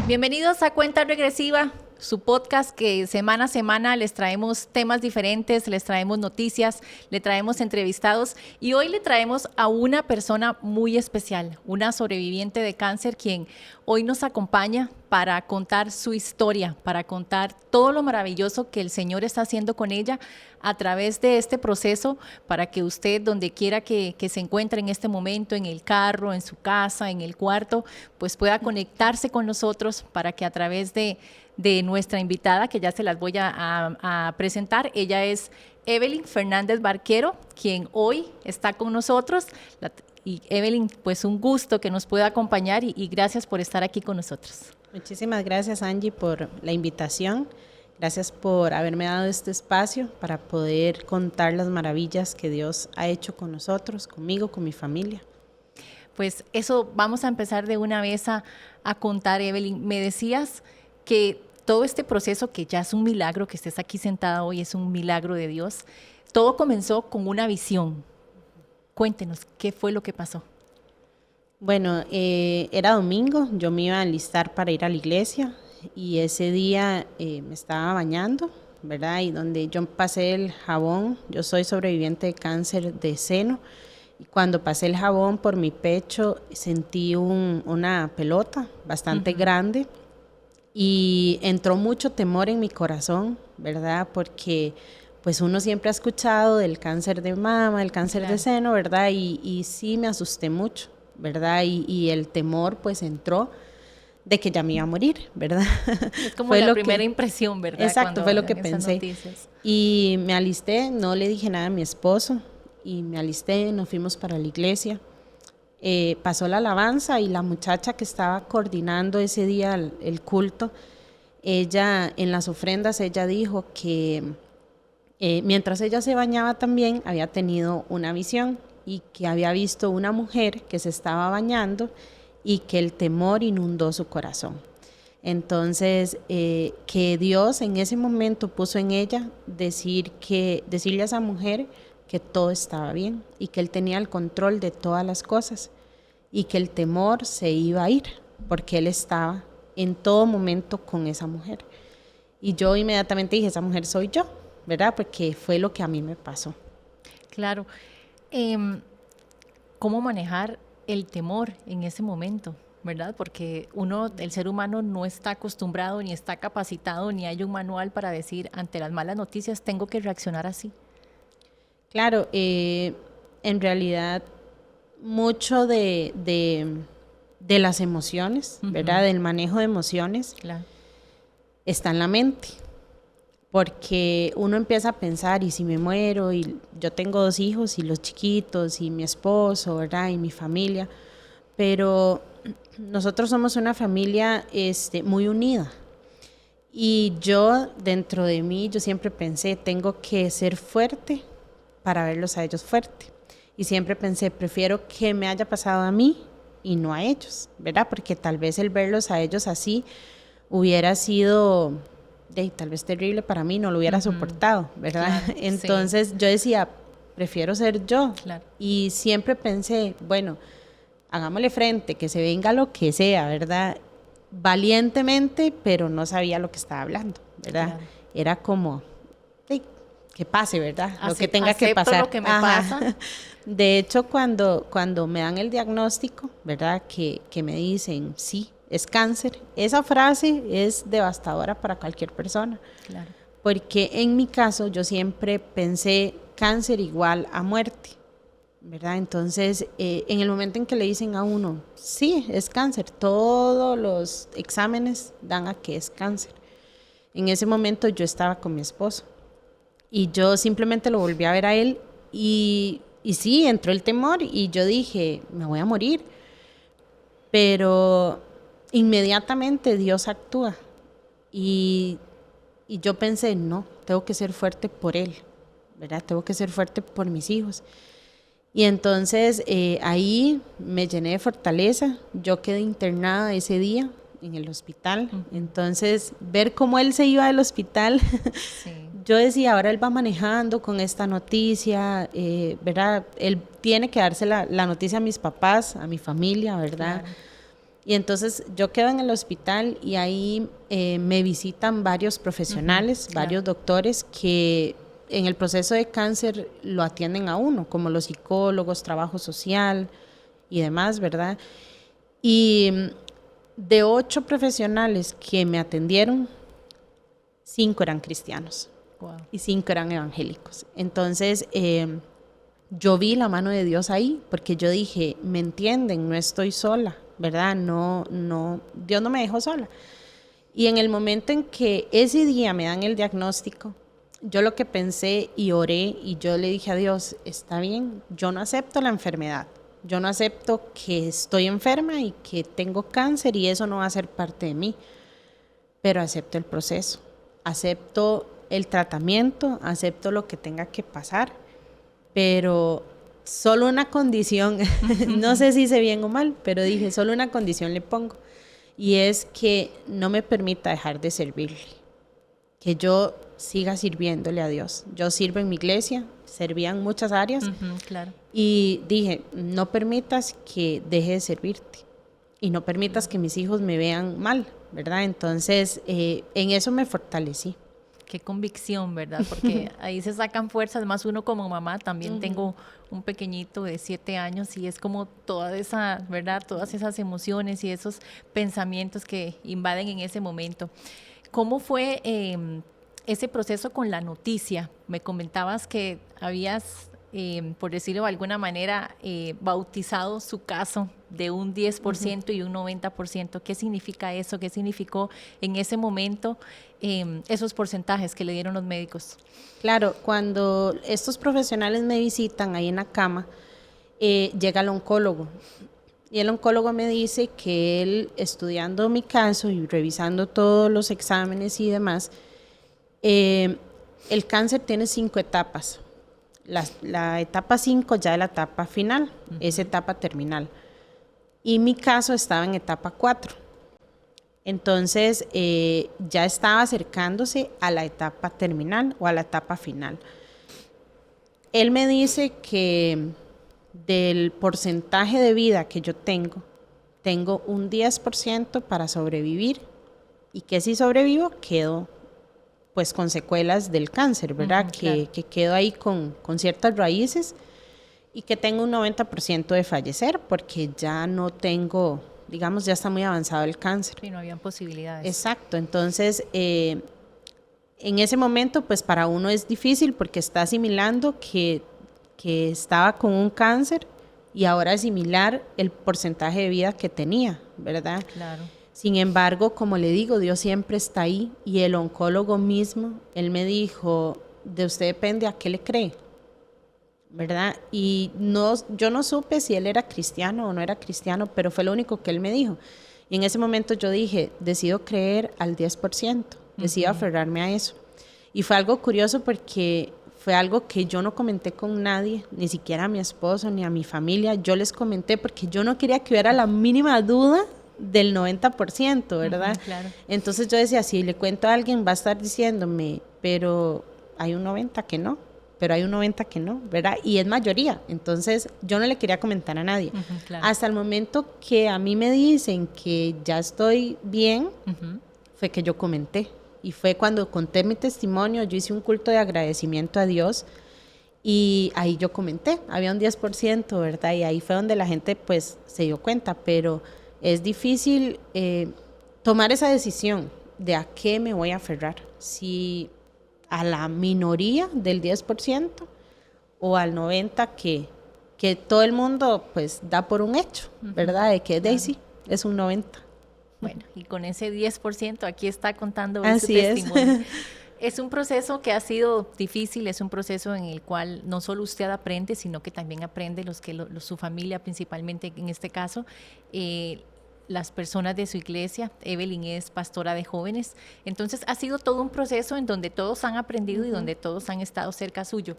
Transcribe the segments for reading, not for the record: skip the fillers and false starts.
Bienvenidos a Cuenta Regresiva, su podcast que semana a semana les traemos temas diferentes, les traemos noticias, le traemos entrevistados y hoy le traemos a una persona muy especial, una sobreviviente de cáncer quien hoy nos acompaña para contar su historia, para contar todo lo maravilloso que el Señor está haciendo con ella a través de este proceso para que usted, donde quiera que se encuentre en este momento, en el carro, en su casa, en el cuarto, pues pueda conectarse con nosotros para que a través de nuestra invitada, que ya se las voy a presentar, ella es Evelyn Fernández Barquero, quien hoy está con nosotros. Y Evelyn, pues un gusto que nos pueda acompañar y gracias por estar aquí con nosotros. Muchísimas gracias, Angie, por la invitación. Gracias por haberme dado este espacio para poder contar las maravillas que Dios ha hecho con nosotros, conmigo, con mi familia. Pues eso vamos a empezar de una vez a contar, Evelyn. Me decías que todo este proceso, que ya es un milagro, que estés aquí sentada hoy, es un milagro de Dios, todo comenzó con una visión. Cuéntenos, ¿qué fue lo que pasó? Bueno, era domingo, yo me iba a alistar para ir a la iglesia y ese día me estaba bañando, ¿verdad? Y donde yo pasé el jabón, yo soy sobreviviente de cáncer de seno, y cuando pasé el jabón por mi pecho sentí una pelota bastante grande y entró mucho temor en mi corazón, ¿verdad? Porque pues uno siempre ha escuchado del cáncer de mama, del cáncer de seno, ¿verdad? Y sí me asusté mucho, ¿verdad? Y el temor pues entró de que ya me iba a morir, ¿verdad? Es como la primera impresión, ¿verdad? Exacto, fue lo que pensé. Y me alisté, no le dije nada a mi esposo, y me alisté, nos fuimos para la iglesia. Pasó la alabanza y la muchacha que estaba coordinando ese día el culto, ella en las ofrendas, ella dijo que mientras ella se bañaba también había tenido una visión y que había visto una mujer que se estaba bañando y que el temor inundó su corazón. Entonces, que Dios en ese momento puso en ella decirle a esa mujer que todo estaba bien y que Él tenía el control de todas las cosas y que el temor se iba a ir porque Él estaba en todo momento con esa mujer. Y yo inmediatamente dije, esa mujer soy yo, ¿verdad? Porque fue lo que a mí me pasó. Claro. ¿Cómo manejar el temor en ese momento, verdad? Porque el ser humano no está acostumbrado, ni está capacitado, ni hay un manual para decir, ante las malas noticias tengo que reaccionar así. Claro, en realidad mucho de las emociones, ¿verdad? Del manejo de emociones, claro, está en la mente. Porque uno empieza a pensar, y si me muero, y yo tengo 2 hijos, y los chiquitos, y mi esposo, ¿verdad? Y mi familia, pero nosotros somos una familia muy unida. Y yo, dentro de mí, yo siempre pensé, tengo que ser fuerte para verlos a ellos fuerte. Y siempre pensé, prefiero que me haya pasado a mí y no a ellos, ¿verdad? Porque tal vez el verlos a ellos así hubiera sido tal vez terrible para mí, no lo hubiera soportado, ¿verdad? Claro, entonces sí, yo decía, prefiero ser yo. Claro. Y siempre pensé, bueno, hagámosle frente, que se venga lo que sea, ¿verdad? Valientemente, pero no sabía lo que estaba hablando, ¿verdad? Claro. Era como, que pase, ¿verdad? Lo que tenga que pasar. Lo que me pasa. De hecho, cuando me dan el diagnóstico, ¿verdad? Que me dicen, sí, es cáncer, esa frase es devastadora para cualquier persona. Claro. Porque en mi caso yo siempre pensé cáncer igual a muerte, ¿verdad? Entonces, en el momento en que le dicen a uno, sí, es cáncer, todos los exámenes dan a que es cáncer. En ese momento yo estaba con mi esposo y yo simplemente lo volví a ver a él y sí, entró el temor y yo dije, me voy a morir. Pero inmediatamente Dios actúa y yo pensé, no, tengo que ser fuerte por Él, ¿verdad? Tengo que ser fuerte por mis hijos. Y entonces ahí me llené de fortaleza. Yo quedé internada ese día en el hospital. Entonces, ver cómo él se iba del hospital, sí. Yo decía, ahora él va manejando con esta noticia, ¿verdad? Él tiene que darse la noticia a mis papás, a mi familia, ¿verdad? Claro. Y entonces yo quedo en el hospital y ahí me visitan varios profesionales, varios doctores que en el proceso de cáncer lo atienden a uno, como los psicólogos, trabajo social y demás, ¿verdad? Y de 8 profesionales que me atendieron, 5 eran cristianos. Wow. Y 5 eran evangélicos. Entonces, yo vi la mano de Dios ahí, porque yo dije, me entienden, no estoy sola, ¿verdad? No, Dios no me dejó sola. Y en el momento en que ese día me dan el diagnóstico, yo lo que pensé y oré y yo le dije a Dios, está bien, yo no acepto la enfermedad, yo no acepto que estoy enferma y que tengo cáncer y eso no va a ser parte de mí, pero acepto el proceso, acepto el tratamiento, acepto lo que tenga que pasar, pero solo una condición, no sé si hice bien o mal, pero dije, solo una condición le pongo, y es que no me permita dejar de servirle, que yo siga sirviéndole a Dios. Yo sirvo en mi iglesia, servía en muchas áreas, claro. Y dije, no permitas que deje de servirte y no permitas que mis hijos me vean mal, ¿verdad? Entonces, en eso me fortalecí. Qué convicción, ¿verdad? Porque ahí se sacan fuerzas, más uno como mamá, también tengo un pequeñito de 7 años y es como toda esa, ¿verdad? Todas esas emociones y esos pensamientos que invaden en ese momento. ¿Cómo fue ese proceso con la noticia? Me comentabas que habías, por decirlo de alguna manera, bautizado su caso de un 10% y un 90%. ¿Qué significa eso? ¿Qué significó en ese momento esos porcentajes que le dieron los médicos? Claro, cuando estos profesionales me visitan ahí en la cama, llega el oncólogo. Y el oncólogo me dice que él, estudiando mi caso y revisando todos los exámenes y demás, el cáncer tiene 5 etapas. La etapa 5 ya es la etapa final, es etapa terminal. Y mi caso estaba en etapa 4. Entonces, ya estaba acercándose a la etapa terminal o a la etapa final. Él me dice que del porcentaje de vida que yo tengo un 10% para sobrevivir y que si sobrevivo quedo pues con secuelas del cáncer, ¿verdad? Claro. Que quedo ahí con ciertas raíces y que tengo un 90% de fallecer porque ya no tengo, digamos, ya está muy avanzado el cáncer. Sí, no habían posibilidades. Exacto, entonces en ese momento pues para uno es difícil porque está asimilando que estaba con un cáncer y ahora asimilar el porcentaje de vida que tenía, ¿verdad? Claro. Sin embargo, como le digo, Dios siempre está ahí y el oncólogo mismo, él me dijo, de usted depende a qué le cree, ¿verdad? Y yo no supe si él era cristiano o no era cristiano, pero fue lo único que él me dijo. Y en ese momento yo dije, decido creer al 10%, decido aferrarme a eso. Y fue algo curioso porque fue algo que yo no comenté con nadie, ni siquiera a mi esposo ni a mi familia. Yo les comenté porque yo no quería que hubiera la mínima duda del 90%, ¿verdad? Claro. Entonces yo decía, si le cuento a alguien va a estar diciéndome, pero hay un 90% que no, pero hay un 90% que no, ¿verdad? Y es mayoría. Entonces yo no le quería comentar a nadie. Claro. Hasta el momento que a mí me dicen que ya estoy bien, fue que yo comenté. Y fue cuando conté mi testimonio, yo hice un culto de agradecimiento a Dios y ahí yo comenté, había un 10%, ¿verdad? Y ahí fue donde la gente pues se dio cuenta, pero es difícil tomar esa decisión de a qué me voy a aferrar, si a la minoría del 10% o al 90% que todo el mundo pues da por un hecho, ¿verdad? De que Daisy es un 90%. Bueno, y con ese 10% aquí está contando su testimonio. Es un proceso que ha sido difícil, es un proceso en el cual no solo usted aprende, sino que también aprende su familia, principalmente en este caso, las personas de su iglesia. Evelyn es pastora de jóvenes. Entonces ha sido todo un proceso en donde todos han aprendido y donde todos han estado cerca suyo.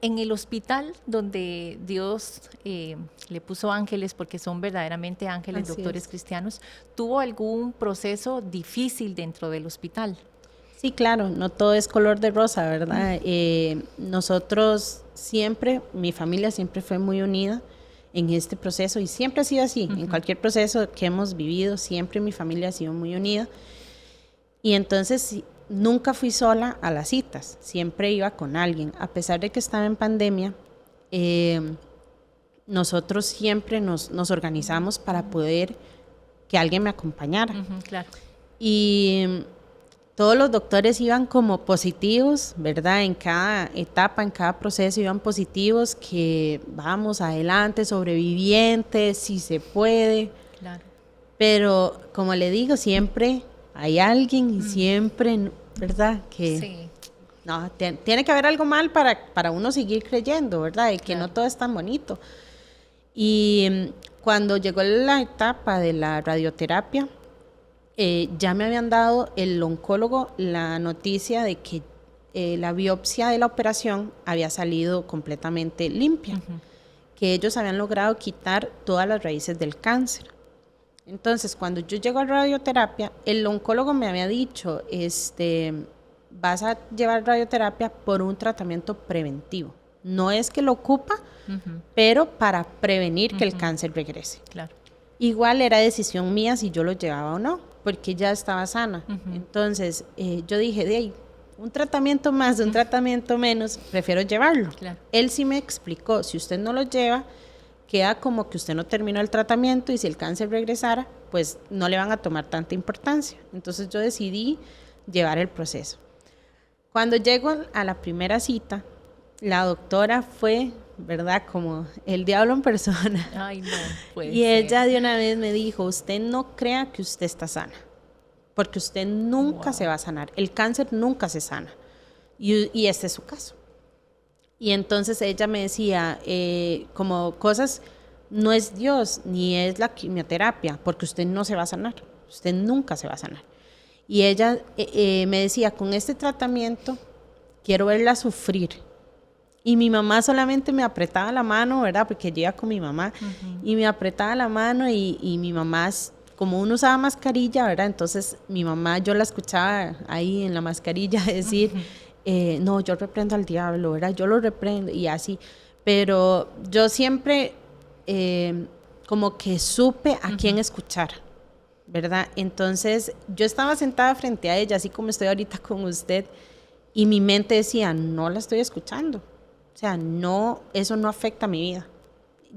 En el hospital donde Dios le puso ángeles, porque son verdaderamente ángeles, así doctores cristianos, ¿tuvo algún proceso difícil dentro del hospital? Sí, claro, no todo es color de rosa, ¿verdad? Nosotros siempre, mi familia siempre fue muy unida. en este proceso, y siempre ha sido así, en cualquier proceso que hemos vivido, siempre mi familia ha sido muy unida, y entonces nunca fui sola a las citas, siempre iba con alguien, a pesar de que estaba en pandemia. Nosotros siempre nos organizamos para poder que alguien me acompañara. Claro. Y todos los doctores iban como positivos, ¿verdad? En cada etapa, en cada proceso iban positivos, que vamos adelante, sobrevivientes, si se puede. Claro. Pero como le digo, siempre hay alguien y siempre, ¿verdad? Que sí. No, tiene que haber algo mal para uno seguir creyendo, ¿verdad? Y que no todo es tan bonito. Y cuando llegó la etapa de la radioterapia, ya me habían dado el oncólogo la noticia de que la biopsia de la operación había salido completamente limpia, que ellos habían logrado quitar todas las raíces del cáncer. Entonces, cuando yo llego a radioterapia, el oncólogo me había dicho, vas a llevar radioterapia por un tratamiento preventivo. No es que lo ocupa, pero para prevenir que el cáncer regrese. Claro. Igual era decisión mía si yo lo llevaba o no, porque ya estaba sana. Entonces, yo dije, de ahí, un tratamiento más, un tratamiento menos, prefiero llevarlo. Claro. Él sí me explicó, si usted no lo lleva, queda como que usted no terminó el tratamiento y si el cáncer regresara, pues no le van a tomar tanta importancia. Entonces yo decidí llevar el proceso. Cuando llego a la primera cita, la doctora fue, ¿verdad? Como el diablo en persona. Ay, no, puede y ser. ella de una vez me dijo, usted no crea que usted está sana, porque usted nunca se va a sanar. El cáncer nunca se sana. Y este es su caso. Y entonces ella me decía, como cosas, no es Dios, ni es la quimioterapia, porque usted no se va a sanar. Usted nunca se va a sanar. Y ella me decía, con este tratamiento quiero verla sufrir. Y mi mamá solamente me apretaba la mano, ¿verdad? Porque yo iba con mi mamá. Y me apretaba la mano y mi mamá, como uno usaba mascarilla, ¿verdad? Entonces mi mamá, yo la escuchaba ahí en la mascarilla decir, no, yo reprendo al diablo, ¿verdad? Yo lo reprendo y así. Pero yo siempre como que supe a quién escuchar, ¿verdad? Entonces yo estaba sentada frente a ella, así como estoy ahorita con usted, y mi mente decía, no la estoy escuchando. O sea, no, eso no afecta a mi vida.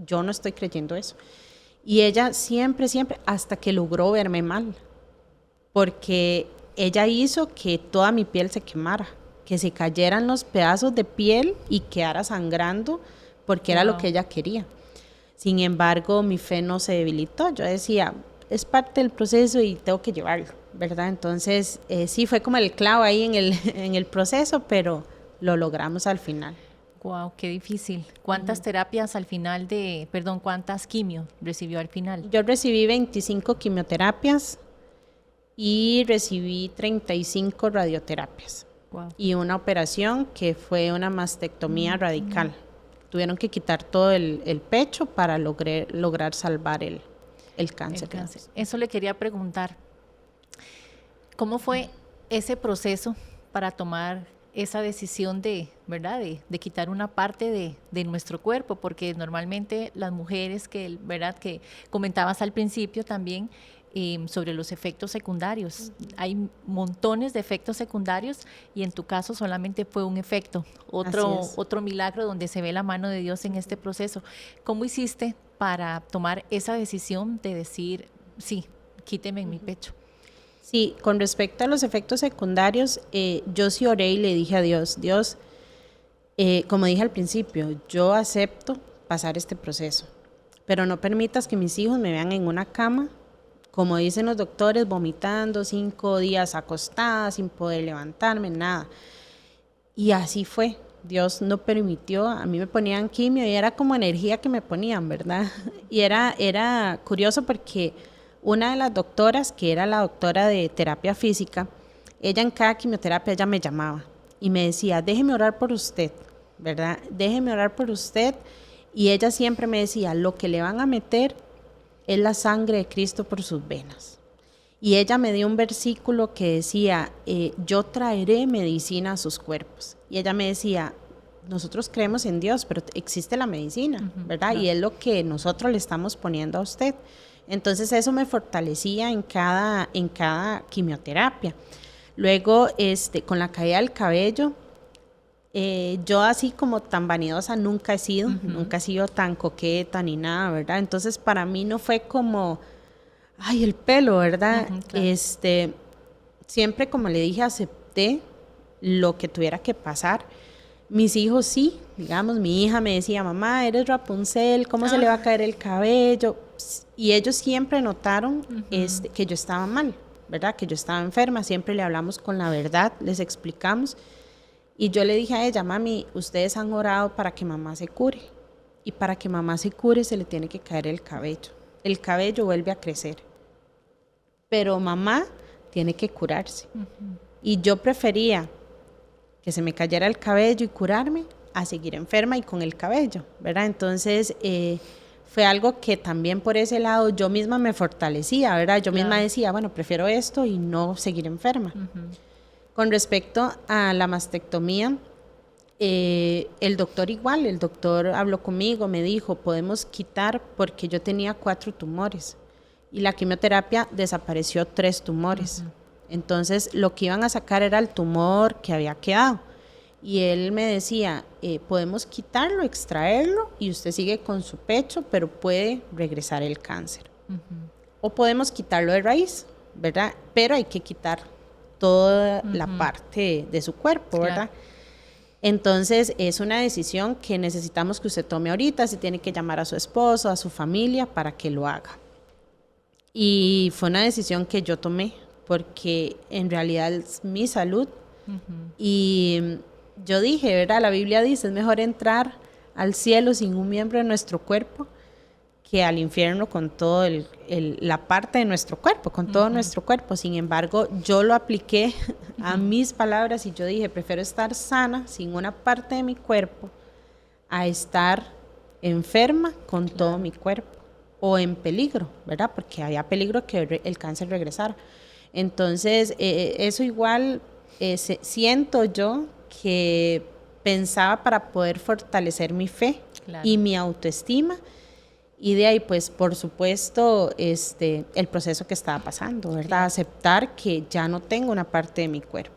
Yo no estoy creyendo eso. Y ella siempre, hasta que logró verme mal, porque ella hizo que toda mi piel se quemara, que se cayeran los pedazos de piel y quedara sangrando, porque era lo que ella quería. Sin embargo, mi fe no se debilitó. Yo decía, es parte del proceso y tengo que llevarlo, ¿verdad? Entonces, sí, fue como el clavo ahí en el proceso, pero lo logramos al final. Wow, qué difícil. ¿Cuántas terapias al final cuántas quimio recibió al final? Yo recibí 25 quimioterapias y recibí 35 radioterapias. Wow. Y una operación que fue una mastectomía radical. Tuvieron que quitar todo el pecho para lograr salvar el cáncer. Eso le quería preguntar. ¿Cómo fue ese proceso para tomar esa decisión ¿verdad? De quitar una parte de nuestro cuerpo? Porque normalmente las mujeres ¿verdad? Que comentabas al principio también sobre los efectos secundarios. Hay montones de efectos secundarios y en tu caso solamente fue un efecto. Otro milagro donde se ve la mano de Dios en este proceso. ¿Cómo hiciste para tomar esa decisión de decir, sí, quíteme en mi pecho? Sí, con respecto a los efectos secundarios, yo sí oré y le dije a Dios, como dije al principio, yo acepto pasar este proceso, pero no permitas que mis hijos me vean en una cama, como dicen los doctores, vomitando 5 días acostada, sin poder levantarme, nada. Y así fue. Dios no permitió, a mí me ponían quimio y era como energía que me ponían, ¿verdad? Y era curioso porque una de las doctoras, que era la doctora de terapia física, ella en cada quimioterapia ella me llamaba y me decía, déjeme orar por usted, ¿verdad? Déjeme orar por usted. Y ella siempre me decía, lo que le van a meter es la sangre de Cristo por sus venas. Y ella me dio un versículo que decía, yo traeré medicina a sus cuerpos. Y ella me decía, nosotros creemos en Dios, pero existe la medicina, ¿verdad? Claro. Y es lo que nosotros le estamos poniendo a usted. Entonces eso me fortalecía en cada quimioterapia. Luego, con la caída del cabello, yo así como tan vanidosa nunca he sido, nunca he sido tan coqueta ni nada, ¿verdad? Entonces para mí no fue como, ay, el pelo, ¿verdad? Claro. Siempre, como le dije, acepté lo que tuviera que pasar. Mis hijos sí, digamos, mi hija me decía, mamá, eres Rapunzel, ¿cómo se le va a caer el cabello? Y ellos siempre notaron que yo estaba mal, ¿verdad? Que yo estaba enferma, siempre le hablamos con la verdad, les explicamos. Y yo le dije a ella, mami, ustedes han orado para que mamá se cure. Y para que mamá se cure se le tiene que caer el cabello. El cabello vuelve a crecer. Pero mamá tiene que curarse. Y yo prefería que se me cayera el cabello y curarme a seguir enferma y con el cabello, ¿verdad? Entonces, fue algo que también por ese lado yo misma me fortalecía, ¿verdad? Yo misma decía, bueno, prefiero esto y no seguir enferma. Con respecto a la mastectomía, el doctor habló conmigo, me dijo, podemos quitar porque yo tenía 4 tumores y la quimioterapia desapareció 3 tumores. Entonces, lo que iban a sacar era el tumor que había quedado. Y él me decía, podemos quitarlo, extraerlo, y usted sigue con su pecho, pero puede regresar el cáncer. O podemos quitarlo de raíz, ¿verdad? Pero hay que quitar toda la parte de su cuerpo, ¿verdad? Claro. Entonces, es una decisión que necesitamos que usted tome ahorita, si tiene que llamar a su esposo, a su familia, para que lo haga. Y fue una decisión que yo tomé, porque en realidad es mi salud. Y yo dije, ¿verdad? La Biblia dice, es mejor entrar al cielo sin un miembro de nuestro cuerpo que al infierno con toda la parte de nuestro cuerpo, con todo nuestro cuerpo. Sin embargo, yo lo apliqué a mis palabras y yo dije, prefiero estar sana sin una parte de mi cuerpo a estar enferma con todo mi cuerpo o en peligro, ¿verdad? Porque había peligro que el cáncer regresara. Entonces, eso igual siento yo que pensaba para poder fortalecer mi fe y mi autoestima. Y de ahí, pues, por supuesto, el proceso que estaba pasando, ¿verdad? Aceptar que ya no tengo una parte de mi cuerpo.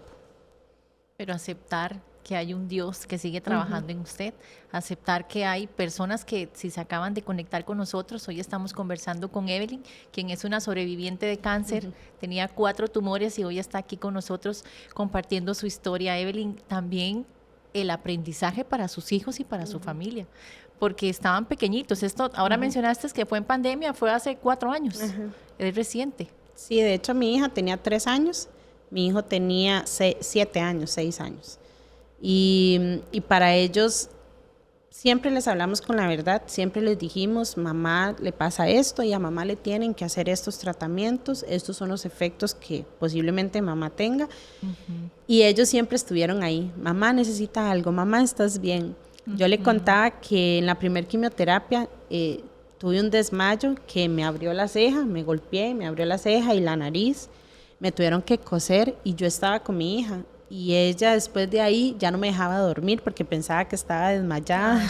Pero aceptar que hay un Dios que sigue trabajando en usted, aceptar que hay personas que si se acaban de conectar con nosotros, hoy estamos conversando con Evelyn, quien es una sobreviviente de cáncer, tenía 4 tumores y hoy está aquí con nosotros compartiendo su historia. Evelyn, también el aprendizaje para sus hijos y para su familia, porque estaban pequeñitos. Esto, ahora mencionaste que fue en pandemia, fue hace 4 años, es reciente. Sí, de hecho mi hija tenía 3 años, mi hijo tenía 7 años, 6 años. Y para ellos siempre les hablamos con la verdad, siempre les dijimos, mamá le pasa esto y a mamá le tienen que hacer estos tratamientos, estos son los efectos que posiblemente mamá tenga. Y ellos siempre estuvieron ahí, mamá necesita algo, mamá estás bien. Yo le contaba que en la primer quimioterapia tuve un desmayo que me abrió la ceja, me golpeé, me abrió la ceja y la nariz, me tuvieron que coser y yo estaba con mi hija. Y ella después de ahí ya no me dejaba dormir porque pensaba que estaba desmayada.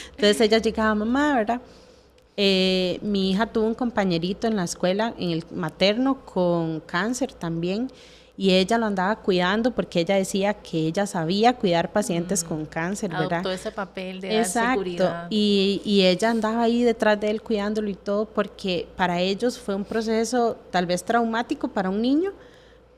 Entonces ella llegaba, mamá, ¿verdad? Mi hija tuvo un compañerito en la escuela, en el materno, con cáncer también. Y ella lo andaba cuidando porque ella decía que ella sabía cuidar pacientes con cáncer, ¿verdad? Adoptó ese papel de dar seguridad. Y ella andaba ahí detrás de él cuidándolo y todo porque para ellos fue un proceso tal vez traumático para un niño,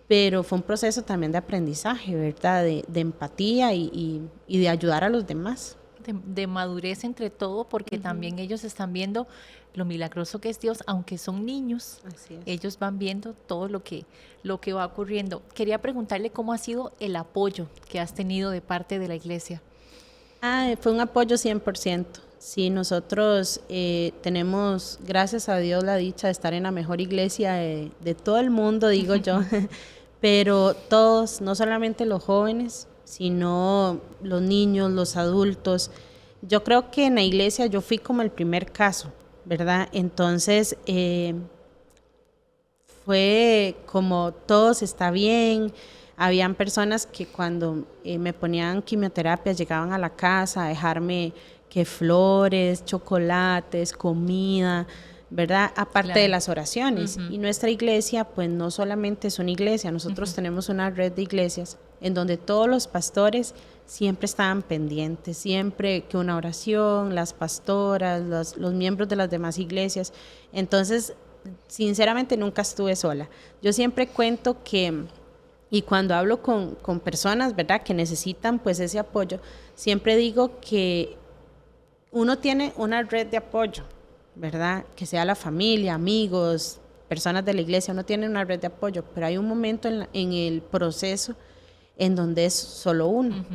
pero fue un proceso también de aprendizaje, ¿verdad? De empatía y de ayudar a los demás. De madurez entre todo, porque también ellos están viendo lo milagroso que es Dios, aunque son niños, ellos van viendo todo lo que va ocurriendo. Quería preguntarle cómo ha sido el apoyo que has tenido de parte de la iglesia. Fue un apoyo 100%. Sí, nosotros tenemos, gracias a Dios, la dicha de estar en la mejor iglesia de todo el mundo, digo yo, pero todos, no solamente los jóvenes, sino los niños, los adultos. Yo creo que en la iglesia yo fui como el primer caso, ¿verdad? Entonces, fue como todos está bien, Habían personas que cuando me ponían quimioterapia llegaban a la casa a dejarme que flores, chocolates, comida, ¿verdad? Aparte de las oraciones. Y nuestra iglesia, pues no solamente es una iglesia, nosotros tenemos una red de iglesias en donde todos los pastores siempre estaban pendientes, siempre que una oración, las pastoras, los miembros de las demás iglesias. Entonces, sinceramente nunca estuve sola. Yo siempre cuento que, y cuando hablo con personas, ¿verdad?, que necesitan pues ese apoyo, siempre digo que uno tiene una red de apoyo, ¿verdad?, que sea la familia, amigos, personas de la iglesia, uno tiene una red de apoyo, pero hay un momento en el proceso en donde es solo uno,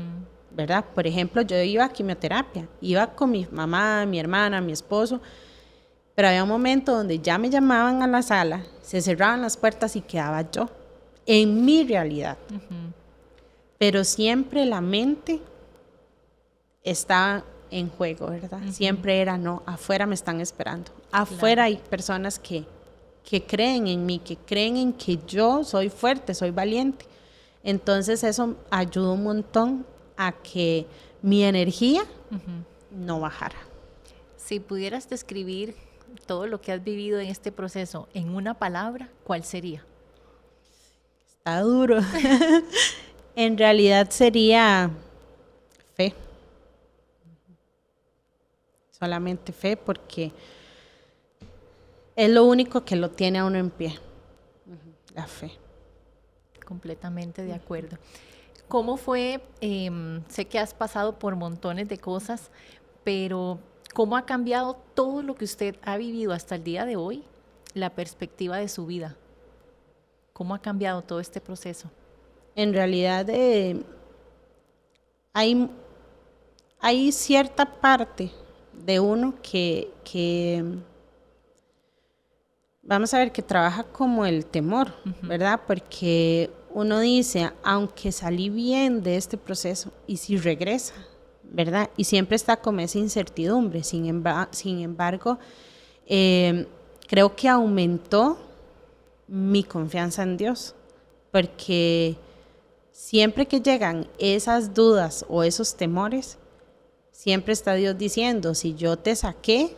¿verdad? Por ejemplo, yo iba a quimioterapia, iba con mi mamá, mi hermana, mi esposo, pero había un momento donde ya me llamaban a la sala, se cerraban las puertas y quedaba yo, en mi realidad. Pero siempre la mente estaba en juego, ¿verdad? Siempre era, no, afuera me están esperando. Afuera hay personas que creen en mí, que creen en que yo soy fuerte, soy valiente. Entonces eso ayudó un montón a que mi energía no bajara. Si pudieras describir todo lo que has vivido en este proceso en una palabra, ¿cuál sería? Está duro. En realidad sería fe. Solamente fe, porque es lo único que lo tiene a uno en pie. La fe. Completamente de acuerdo. ¿Cómo fue? Sé que has pasado por montones de cosas, pero ¿cómo ha cambiado todo lo que usted ha vivido hasta el día de hoy, la perspectiva de su vida? ¿Cómo ha cambiado todo este proceso? En realidad hay cierta parte de uno que vamos a ver, que trabaja como el temor, ¿verdad? Porque uno dice, aunque salí bien de este proceso, ¿y si regresa? ¿Verdad? Y siempre está como esa incertidumbre. Sin embargo, creo que aumentó mi confianza en Dios, porque siempre que llegan esas dudas o esos temores, siempre está Dios diciendo, si yo te saqué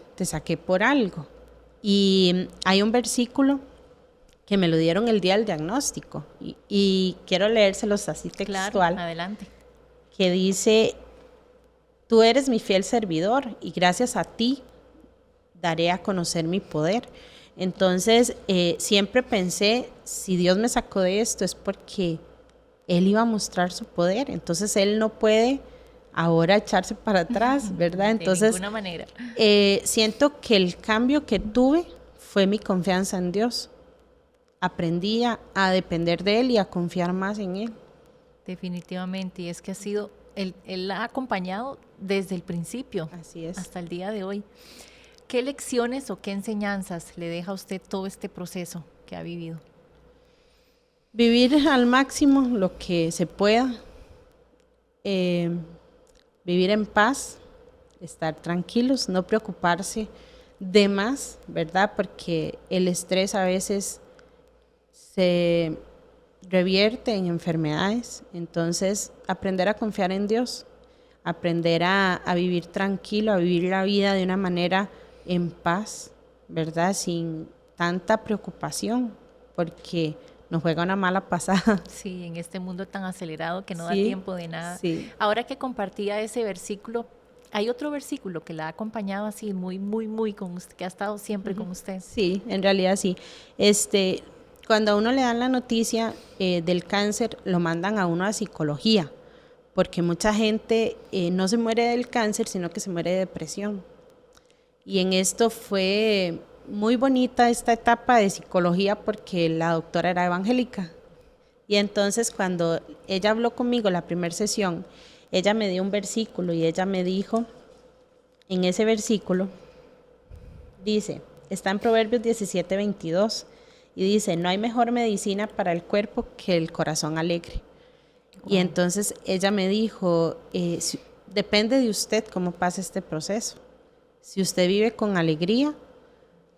por algo. Y hay un versículo que me lo dieron el día del diagnóstico y quiero leérselos así textual. Claro, adelante. Que dice, tú eres mi fiel servidor y gracias a ti daré a conocer mi poder. Entonces, siempre pensé, si Dios me sacó de esto es porque Él iba a mostrar su poder. Entonces, Él no puede ahora echarse para atrás, ¿verdad? Entonces, de ninguna manera. Siento que el cambio que tuve fue mi confianza en Dios. Aprendí a depender de Él y a confiar más en Él. Definitivamente, y es que ha sido, Él ha acompañado desde el principio. Así es. Hasta el día de hoy. ¿Qué lecciones o qué enseñanzas le deja a usted todo este proceso que ha vivido? Vivir al máximo lo que se pueda. Vivir en paz, estar tranquilos, no preocuparse de más, ¿verdad? Porque el estrés a veces se revierte en enfermedades. Entonces, aprender a confiar en Dios, aprender a vivir tranquilo, a vivir la vida de una manera en paz, ¿verdad? Sin tanta preocupación, porque nos juega una mala pasada. Sí, en este mundo tan acelerado que no da Sí, tiempo de nada. sí. Ahora que compartía ese versículo, hay otro versículo que la ha acompañado así muy, muy, muy con usted, que ha estado siempre con usted. Sí, en realidad sí. Cuando a uno le dan la noticia del cáncer, lo mandan a uno a psicología, porque mucha gente no se muere del cáncer, sino que se muere de depresión. Y en esto fue muy bonita esta etapa de psicología porque la doctora era evangélica. Y entonces cuando ella habló conmigo la primera sesión, ella me dio un versículo y ella me dijo, en ese versículo, dice, está en Proverbios 17:22, y dice, no hay mejor medicina para el cuerpo que el corazón alegre. Wow. Y entonces ella me dijo, depende de usted cómo pasa este proceso. Si usted vive con alegría,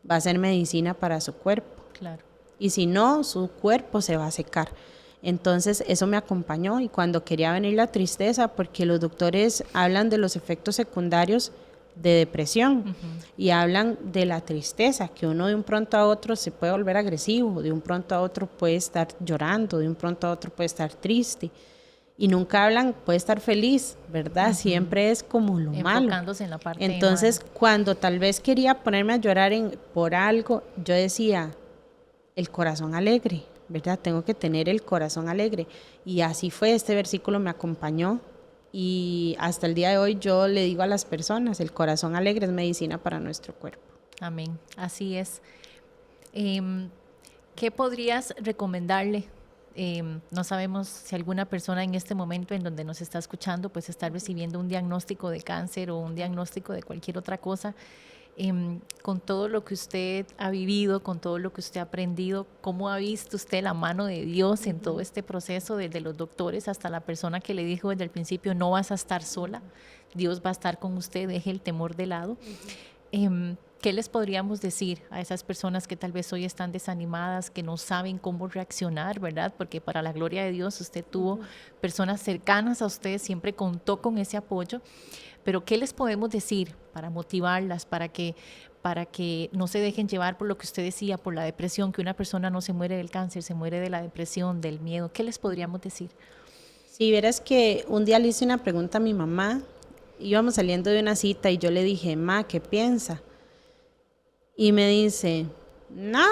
va a ser medicina para su cuerpo. Claro. Y si no, su cuerpo se va a secar. Entonces eso me acompañó, y cuando quería venir la tristeza, porque los doctores hablan de los efectos secundarios de depresión y hablan de la tristeza, que uno de un pronto a otro se puede volver agresivo, de un pronto a otro puede estar llorando, de un pronto a otro puede estar triste, y nunca hablan, puede estar feliz, ¿verdad? Siempre es como lo malo. Enfocándose en la parte Entonces, mala. cuando tal vez quería ponerme a llorar por algo, yo decía, el corazón alegre, ¿verdad? Tengo que tener el corazón alegre. Y así fue, este versículo me acompañó, y hasta el día de hoy yo le digo a las personas, el corazón alegre es medicina para nuestro cuerpo. Amén, así es. ¿Qué podrías recomendarle? No sabemos si alguna persona en este momento en donde nos está escuchando pues está recibiendo un diagnóstico de cáncer o un diagnóstico de cualquier otra cosa. Con todo lo que usted ha vivido, con todo lo que usted ha aprendido, ¿cómo ha visto usted la mano de Dios en todo este proceso, desde los doctores hasta la persona que le dijo desde el principio, no vas a estar sola, Dios va a estar con usted, deje el temor de lado? ¿Qué les podríamos decir a esas personas que tal vez hoy están desanimadas, que no saben cómo reaccionar, ¿verdad? Porque para la gloria de Dios usted tuvo personas cercanas a usted, siempre contó con ese apoyo, pero ¿qué les podemos decir para motivarlas, para que no se dejen llevar por lo que usted decía, por la depresión, que una persona no se muere del cáncer, se muere de la depresión, del miedo? ¿Qué les podríamos decir? Si vieras que un día le hice una pregunta a mi mamá, íbamos saliendo de una cita y yo le dije, ma, ¿qué piensa? Y me dice, no,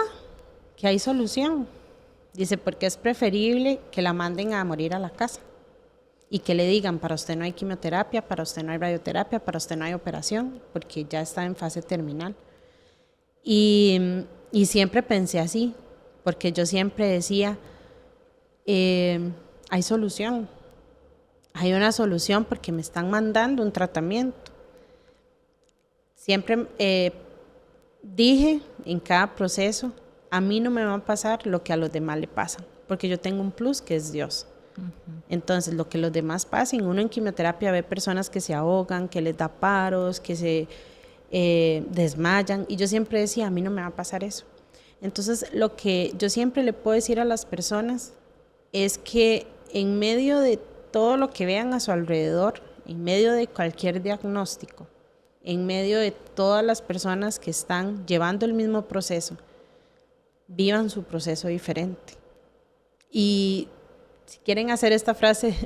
que hay solución. Dice, porque es preferible que la manden a morir a la casa y que le digan, para usted no hay quimioterapia, para usted no hay radioterapia, para usted no hay operación, porque ya está en fase terminal. Y siempre pensé así, porque yo siempre decía, hay solución, hay una solución porque me están mandando un tratamiento. Siempre dije en cada proceso, a mí no me va a pasar lo que a los demás le pasa, porque yo tengo un plus que es Dios. Entonces, lo que los demás pasen, uno en quimioterapia ve personas que se ahogan, que les da paros, que se desmayan, y yo siempre decía, a mí no me va a pasar eso. Entonces, lo que yo siempre le puedo decir a las personas es que en medio de todo lo que vean a su alrededor, en medio de cualquier diagnóstico, en medio de todas las personas que están llevando el mismo proceso, vivan su proceso diferente. Y si quieren hacer esta frase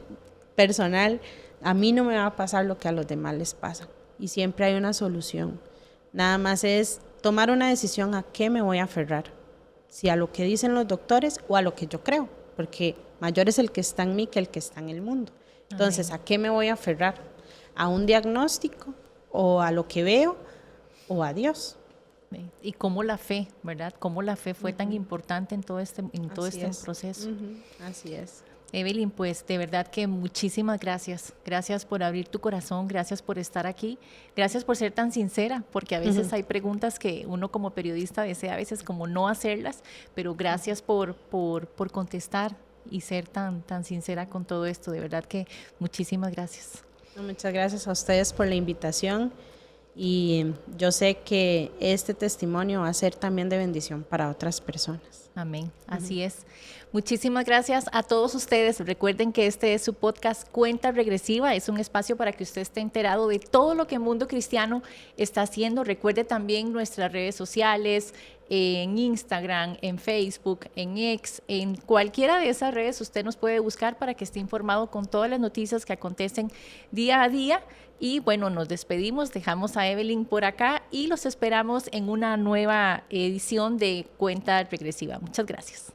personal, a mí no me va a pasar lo que a los demás les pasa. Y siempre hay una solución. Nada más es tomar una decisión a qué me voy a aferrar. Si a lo que dicen los doctores o a lo que yo creo. Porque mayor es el que está en mí que el que está en el mundo. Entonces, ¿a qué me voy a aferrar? ¿A un diagnóstico? ¿O a lo que veo? ¿O a Dios? Y cómo la fe, ¿verdad? Cómo la fe fue tan importante en todo este proceso. Así es. Evelyn, pues de verdad que muchísimas gracias. Gracias por abrir tu corazón, gracias por estar aquí, gracias por ser tan sincera, porque a veces hay preguntas que uno como periodista desea a veces como no hacerlas, pero gracias por contestar y ser tan sincera con todo esto. De verdad que muchísimas gracias. Muchas gracias a ustedes por la invitación, y yo sé que este testimonio va a ser también de bendición para otras personas. Amén, así es. Muchísimas gracias a todos ustedes. Recuerden que este es su podcast Cuenta Regresiva. Es un espacio para que usted esté enterado de todo lo que el mundo cristiano está haciendo. Recuerde también nuestras redes sociales, en Instagram, en Facebook, en X, en cualquiera de esas redes usted nos puede buscar para que esté informado con todas las noticias que acontecen día a día. Y bueno, nos despedimos, dejamos a Evelyn por acá y los esperamos en una nueva edición de Cuenta Regresiva. Muchas gracias.